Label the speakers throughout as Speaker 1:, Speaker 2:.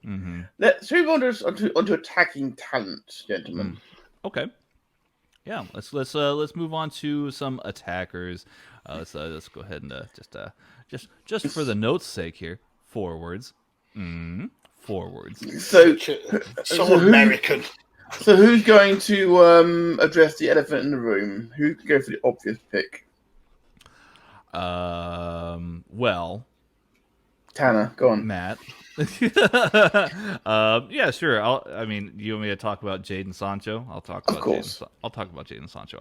Speaker 1: Mm-hmm.
Speaker 2: Let's move onto attacking talent, gentlemen.
Speaker 1: Okay. Yeah, let's move on to some attackers. Let's go ahead and just for the notes' sake here, forwards. Forwards.
Speaker 2: So,
Speaker 3: So
Speaker 2: so who
Speaker 3: American.
Speaker 2: so who's going to address the elephant in the room? Who can go for the obvious pick?
Speaker 1: Well,
Speaker 2: Tanner, go on.
Speaker 1: Matt. Yeah, sure. I mean, you want me to talk about Jadon Sancho? I'll talk
Speaker 2: Of
Speaker 1: about
Speaker 2: course.
Speaker 1: I'll talk about Jadon Sancho.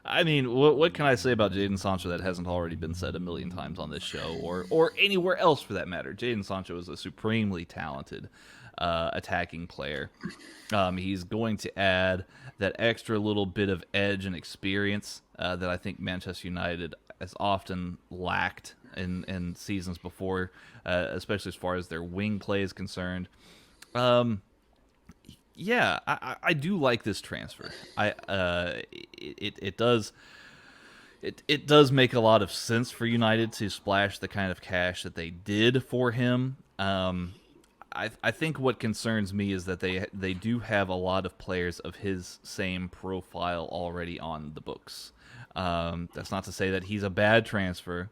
Speaker 1: I mean, what can I say about Jadon Sancho that hasn't already been said a million times on this show or anywhere else for that matter? Jadon Sancho is a supremely talented attacking player. He's going to add that extra little bit of edge and experience that I think Manchester United has often lacked in seasons before, especially as far as their wing play is concerned. Yeah, I do like this transfer. It does make a lot of sense for United to splash the kind of cash that they did for him. I think what concerns me is that they do have a lot of players of his same profile already on the books. That's not to say that he's a bad transfer,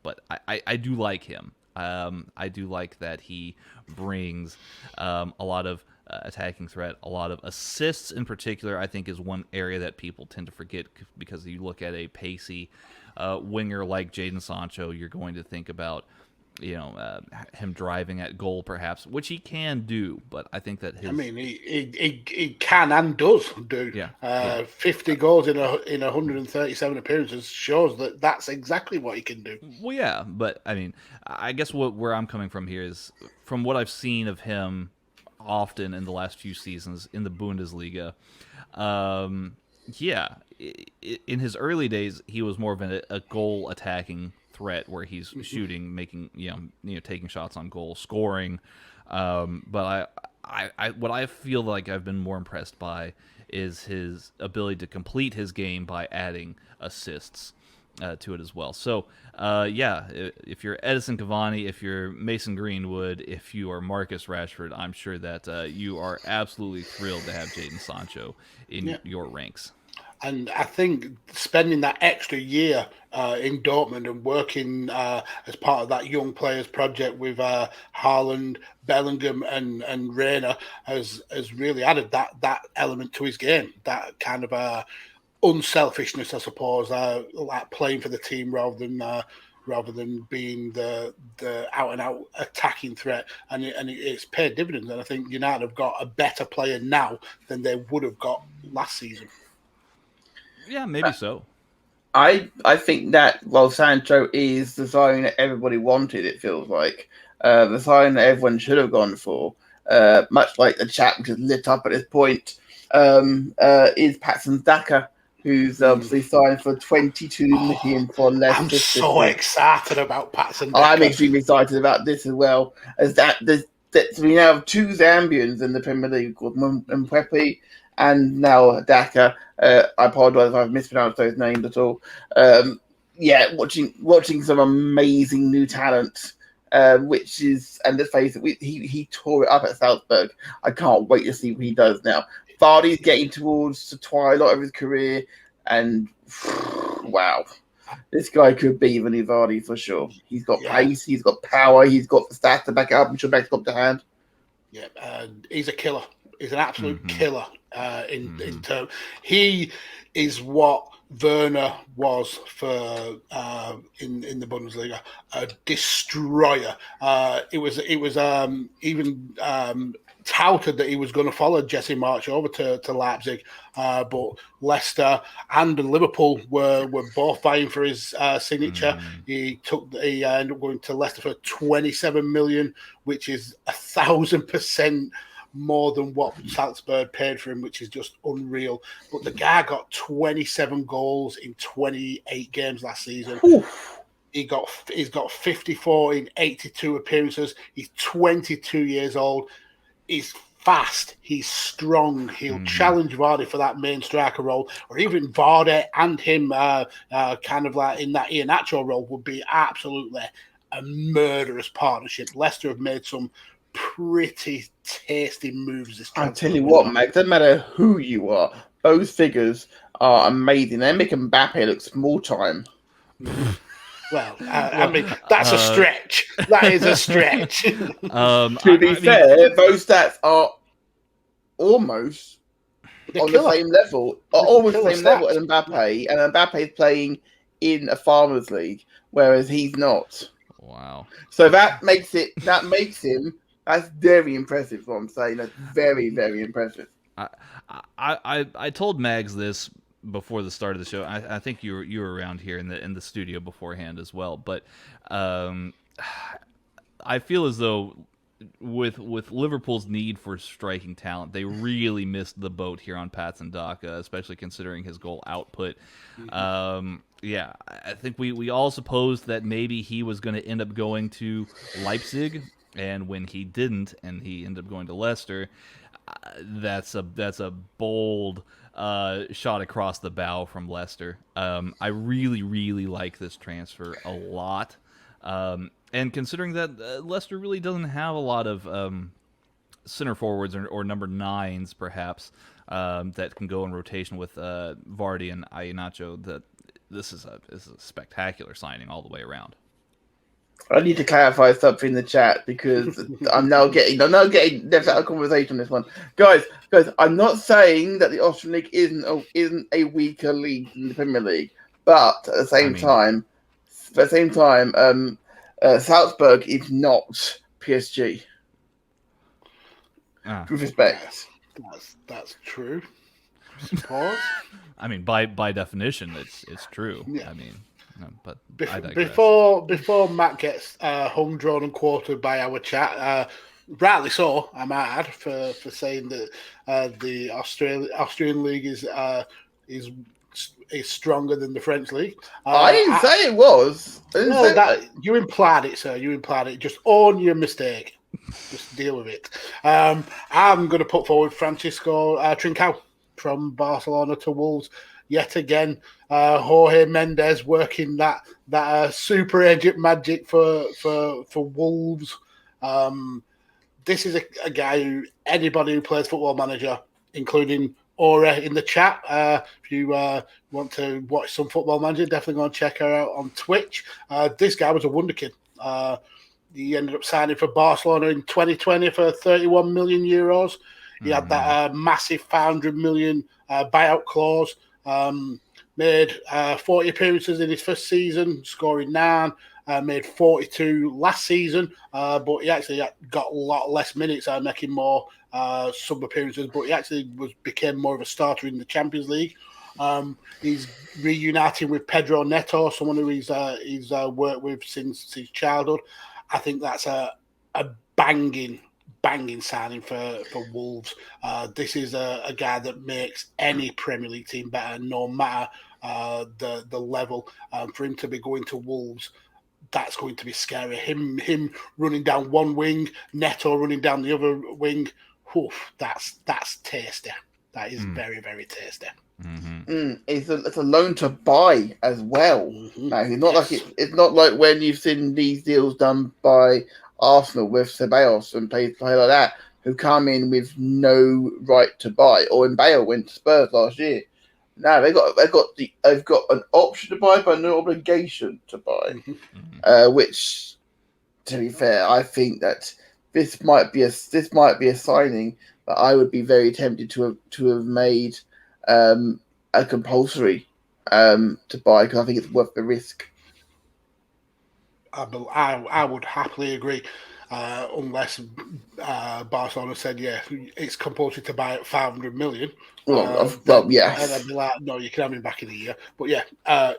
Speaker 1: but I do like him. I do like that he brings a lot of attacking threat, a lot of assists in particular. I think is one area that people tend to forget because you look at a pacey winger like Jadon Sancho, you're going to think about him driving at goal perhaps, which he can do, but I think that his...
Speaker 3: I mean, he can and does do. 50 goals in 137 appearances shows that that's exactly what he can do.
Speaker 1: Well, yeah, but I mean, I guess where I'm coming from here is from what I've seen of him often in the last few seasons in the Bundesliga. In his early days, he was more of a goal attacking threat where he's shooting, making taking shots on goal, scoring. But what I feel like I've been more impressed by is his ability to complete his game by adding assists to it as well. So if you're Edison Cavani, if you're Mason Greenwood, if you are Marcus Rashford, I'm sure that you are absolutely thrilled to have Jadon Sancho in your ranks.
Speaker 3: And I think spending that extra year in Dortmund and working as part of that young players project with Haaland, Bellingham, and Reina has really added that element to his game. That kind of unselfishness, I suppose, like playing for the team rather than being the out and out attacking threat, and it's paid dividends. And I think United have got a better player now than they would have got last season.
Speaker 1: Yeah, maybe so.
Speaker 2: I think that while Sancho is the signing that everybody wanted, it feels like the signing that everyone should have gone for, much like the chat which is lit up at this point, is Patson Daka, who's obviously signed for 22 million for Leicester City.
Speaker 3: I'm so excited about Patson Daka.
Speaker 2: I'm extremely excited about this as well, as that we now have two Zambians in the Premier League called Mpepe and now Daka. I apologise if I've mispronounced those names at all. Watching some amazing new talent, which is, and let's face it, he tore it up at Salzburg. I can't wait to see what he does now. Vardy's getting towards the twilight of his career, and wow, this guy could be the new Vardy for sure. He's got pace, he's got power, he's got the stats to back it up, and should back it up to hand.
Speaker 3: Yeah, he's a killer. He's an absolute killer. In terms, he is what Werner was for in the Bundesliga, a destroyer. It was even touted that he was going to follow Jesse March over to Leipzig, but Leicester and Liverpool were both vying for his signature. He ended up going to Leicester for 27 million, which is 1,000% more than what Salzburg paid for him, which is just unreal. But the guy got 27 goals in 28 games last season. Oof. He's got 54 in 82 appearances. He's 22 years old. He's fast. He's strong. He'll challenge Vardy for that main striker role, or even Vardy and him kind of like in that Iheanacho role would be absolutely a murderous partnership. Leicester have made some pretty tasty moves this
Speaker 2: I
Speaker 3: transfer
Speaker 2: tell you
Speaker 3: window.
Speaker 2: what, Max, doesn't matter who you are, those figures are amazing. They make Mbappe look small time.
Speaker 3: Well, I mean, that's a stretch. That is a stretch.
Speaker 2: To be fair, those stats are almost on the same level, almost the same level as Mbappe, and Mbappe is playing in a Farmers League, whereas he's not.
Speaker 1: Wow.
Speaker 2: So that makes him. That's very impressive. What I'm saying, that's very, very impressive.
Speaker 1: I told Mags this before the start of the show. I think you were around here in the studio beforehand as well. But I feel as though with Liverpool's need for striking talent, they really missed the boat here on Patson Daka, especially considering his goal output. Yeah, I think we all supposed that maybe he was going to end up going to Leipzig, and when he didn't, and he ended up going to Leicester, that's a bold shot across the bow from Leicester. I really, really like this transfer a lot. And considering that Leicester really doesn't have a lot of center forwards or number 9s, perhaps, that can go in rotation with Vardy and Iheanacho, that this is a spectacular signing all the way around.
Speaker 2: I need to clarify something in the chat because I'm now getting let's have a conversation on this one, guys. I'm not saying that the Austrian League isn't a weaker league than the Premier League, but at the same time, Salzburg is not PSG. With respect,
Speaker 3: that's true. Suppose.
Speaker 1: I mean, by definition, it's true.
Speaker 3: Yeah.
Speaker 1: I mean, no, but
Speaker 3: before Matt gets hung, drawn, and quartered by our chat, rightly so, I might add, for saying that the Austrian league is stronger than the French league.
Speaker 2: I didn't say it was.
Speaker 3: You implied it, sir. You implied it. Just own your mistake. Just deal with it. I'm going to put forward Francisco Trincao from Barcelona to Wolves. Yet again, Jorge Mendes working that super agent magic for Wolves. This is a guy who anybody who plays Football Manager, including Aura in the chat, if you want to watch some Football Manager, definitely go and check her out on Twitch. This guy was a wonder kid. He ended up signing for Barcelona in 2020 for 31 million euros. He had that massive 500 million buyout clause. Made 40 appearances in his first season, scoring 9. Made 42 last season, but he actually got a lot less minutes, making more sub appearances. But he actually became more of a starter in the Champions League. He's reuniting with Pedro Neto, someone who he's worked with since his childhood. I think that's a banging signing for Wolves. This is a guy that makes any Premier League team better, no matter the level. For him to be going to Wolves, that's going to be scary. Him running down one wing, Neto running down the other wing. Oof, that's tasty. That is very, very tasty.
Speaker 1: Mm-hmm.
Speaker 2: It's a loan to buy as well.
Speaker 3: Mm-hmm.
Speaker 2: Now, it's not like when you've seen these deals done by Arsenal with Ceballos and play like that, who come in with no right to buy, or when Bale went to Spurs last year. No, they've got an option to buy, but no obligation to buy.
Speaker 3: Mm-hmm.
Speaker 2: Which, to be fair, I think that this might be a signing that I would be very tempted to have made a compulsory to buy, because I think it's worth the risk.
Speaker 3: I would happily agree, unless Barcelona said, yeah, it's compulsory to buy at 500 million.
Speaker 2: Yeah.
Speaker 3: And I'd be like, no, you can have him back in a year. But yeah,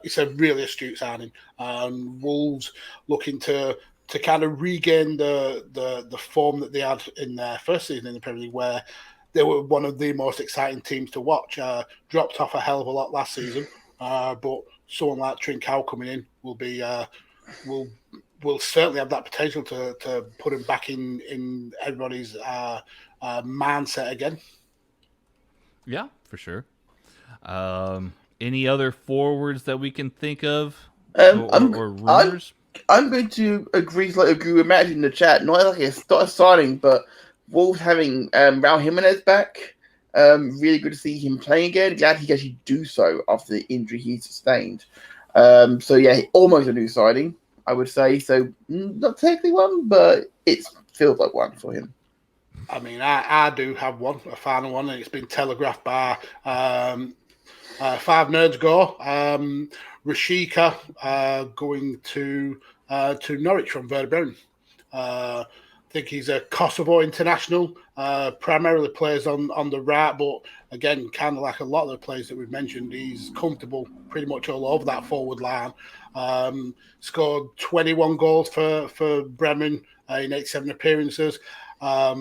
Speaker 3: it's a really astute signing. Wolves looking to kind of regain the form that they had in their first season in the Premier League, where they were one of the most exciting teams to watch. Dropped off a hell of a lot last season, but someone like Trincao coming in will be will certainly have that potential to put him back in everybody's mindset again.
Speaker 1: Yeah, for sure. Any other forwards that we can think of, or rumors?
Speaker 2: I'm going to agree with Matt in the chat. Not like it's not a signing, but Wolves having Raul Jimenez back. Really good to see him playing again. Glad he can actually do so after the injury he sustained. So yeah, almost a new signing, I would say. So not technically one, but it feels like one for him.
Speaker 3: I mean, I do have one, a final one, and it's been telegraphed by 5 nerds ago. Rashika going to Norwich from Werder Bremen. I think he's a Kosovo international, primarily plays on the right, but again, kind of like a lot of the players that we've mentioned, he's comfortable pretty much all over that forward line. Scored 21 goals for Bremen in 87 appearances. I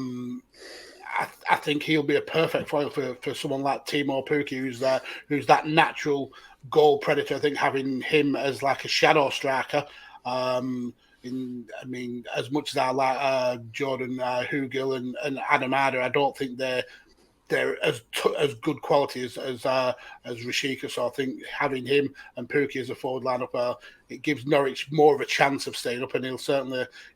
Speaker 3: think he'll be a perfect foil for someone like Timo Pukki, who's that natural goal predator. I think having him as like a shadow striker. As much as I like Jordan Hugill and Adam Arder, I don't think they're as good quality as Rashika. So I think having him and Pukki as a forward lineup, it gives Norwich more of a chance of staying up, and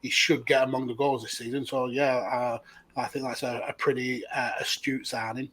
Speaker 3: he should get among the goals this season. So yeah, I think that's a pretty astute signing.